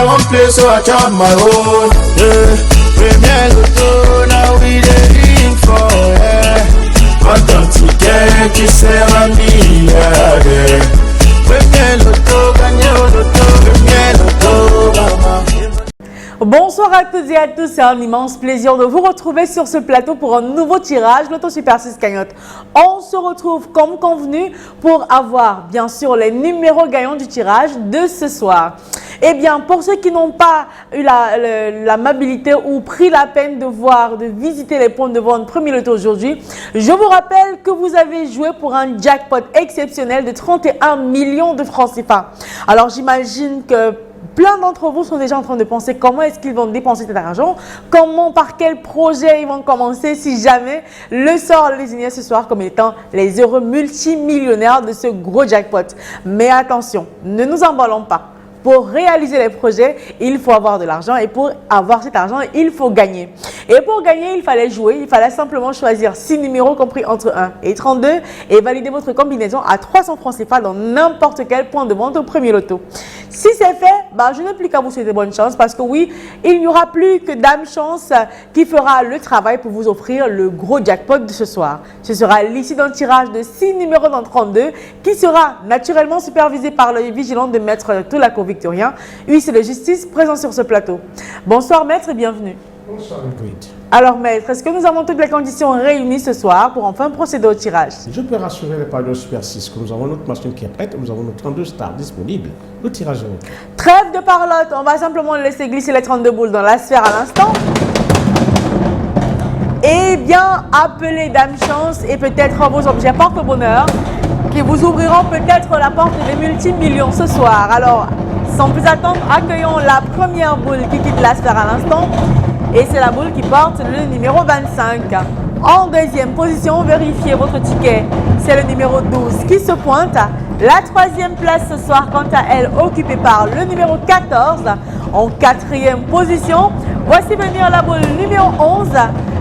I won't play, so I chop my own. Yeah, premier loto, now we dey for yeah. Content ticket, qui sert à milliardaire. Premier loto, gagné au loto, premier loto, maman. Bonsoir à toutes et à tous, c'est un immense plaisir de vous retrouver sur ce plateau pour un nouveau tirage, Loto Super 6 Cagnotte. On se retrouve comme convenu pour avoir bien sûr les numéros gagnants du tirage de ce soir. Eh bien, pour ceux qui n'ont pas eu l'amabilité ou pris la peine de visiter les points de vente Premier Loto aujourd'hui, je vous rappelle que vous avez joué pour un jackpot exceptionnel de 31 millions de francs CFA. Alors, j'imagine que plein d'entre vous sont déjà en train de penser comment est-ce qu'ils vont dépenser cet argent, par quel projet ils vont commencer si jamais le sort les désigné ce soir comme étant les heureux multimillionnaires de ce gros jackpot. Mais attention, ne nous emballons pas. Pour réaliser les projets, il faut avoir de l'argent et pour avoir cet argent, il faut gagner. Et pour gagner, il fallait jouer, il fallait simplement choisir 6 numéros compris entre 1 et 32 et valider votre combinaison à 300 francs CFA dans n'importe quel point de vente au Premier Loto. Si c'est fait, je n'ai plus qu'à vous souhaiter bonne chance parce que oui, il n'y aura plus que Dame Chance qui fera le travail pour vous offrir le gros jackpot de ce soir. Ce sera l'issue d'un tirage de 6 numéros dans 32 qui sera naturellement supervisé par l'œil vigilant de Maître Toulako Victorien, huissier de justice présent sur ce plateau. Bonsoir maître et bienvenue. Bonsoir Ingrid. Alors maître, est-ce que nous avons toutes les conditions réunies ce soir pour enfin procéder au tirage? Je peux rassurer les parieurs Super 6 que nous avons notre machine qui est prête, nous avons nos 32 stars disponibles. Le tirage est OK. Trêve de parlotte, on va simplement laisser glisser les 32 boules dans la sphère à l'instant. Et bien, appelez Dame Chance et peut-être vos objets porte-bonheur qui vous ouvriront peut-être la porte des multimillions ce soir. Alors, sans plus attendre, accueillons la première boule qui quitte la sphère à l'instant. Et c'est la boule qui porte le numéro 25. En deuxième position, vérifiez votre ticket. C'est le numéro 12 qui se pointe. La troisième place ce soir, quant à elle, occupée par le numéro 14. En quatrième position, voici venir la boule numéro 11.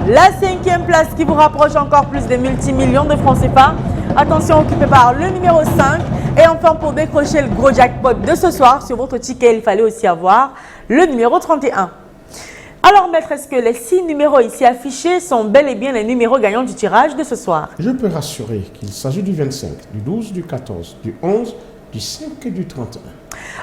La cinquième place qui vous rapproche encore plus des multimillions de francs CFA. Attention, occupée par le numéro 5. Et enfin, pour décrocher le gros jackpot de ce soir, sur votre ticket, il fallait aussi avoir le numéro 31. Alors, maître, est-ce que les 6 numéros ici affichés sont bel et bien les numéros gagnants du tirage de ce soir? Je peux rassurer qu'il s'agit du 25, du 12, du 14, du 11, du 5 et du 31.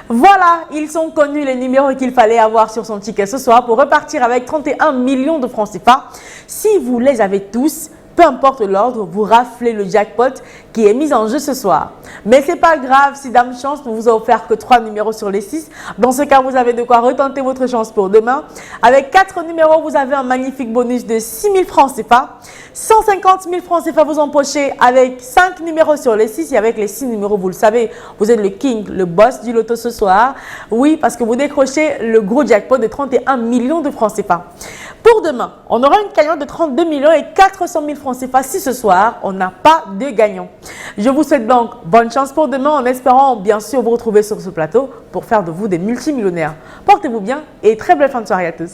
Voilà, ils sont connus les numéros qu'il fallait avoir sur son ticket ce soir pour repartir avec 31 millions de francs CFA. Si vous les avez tous, peu importe l'ordre, vous raflez le jackpot qui est mis en jeu ce soir. Mais ce n'est pas grave si Dame Chance ne vous a offert que 3 numéros sur les 6. Dans ce cas, vous avez de quoi retenter votre chance pour demain. Avec 4 numéros, vous avez un magnifique bonus de 6 000 francs CFA. 150 000 francs CFA vous empocher avec 5 numéros sur les 6. Et avec les 6 numéros, vous le savez, vous êtes le king, le boss du loto ce soir. Oui, parce que vous décrochez le gros jackpot de 31 millions de francs CFA. Pour demain, on aura une cagnotte de 32 millions et 400 000 francs CFA si ce soir, on n'a pas de gagnant. Je vous souhaite donc bonne chance pour demain en espérant bien sûr vous retrouver sur ce plateau pour faire de vous des multimillionnaires. Portez-vous bien et très belle fin de soirée à tous.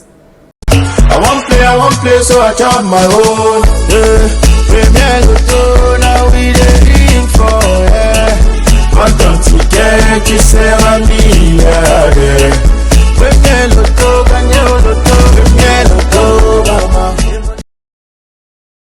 I won't play, so I chop my own. Yeah, premier loto.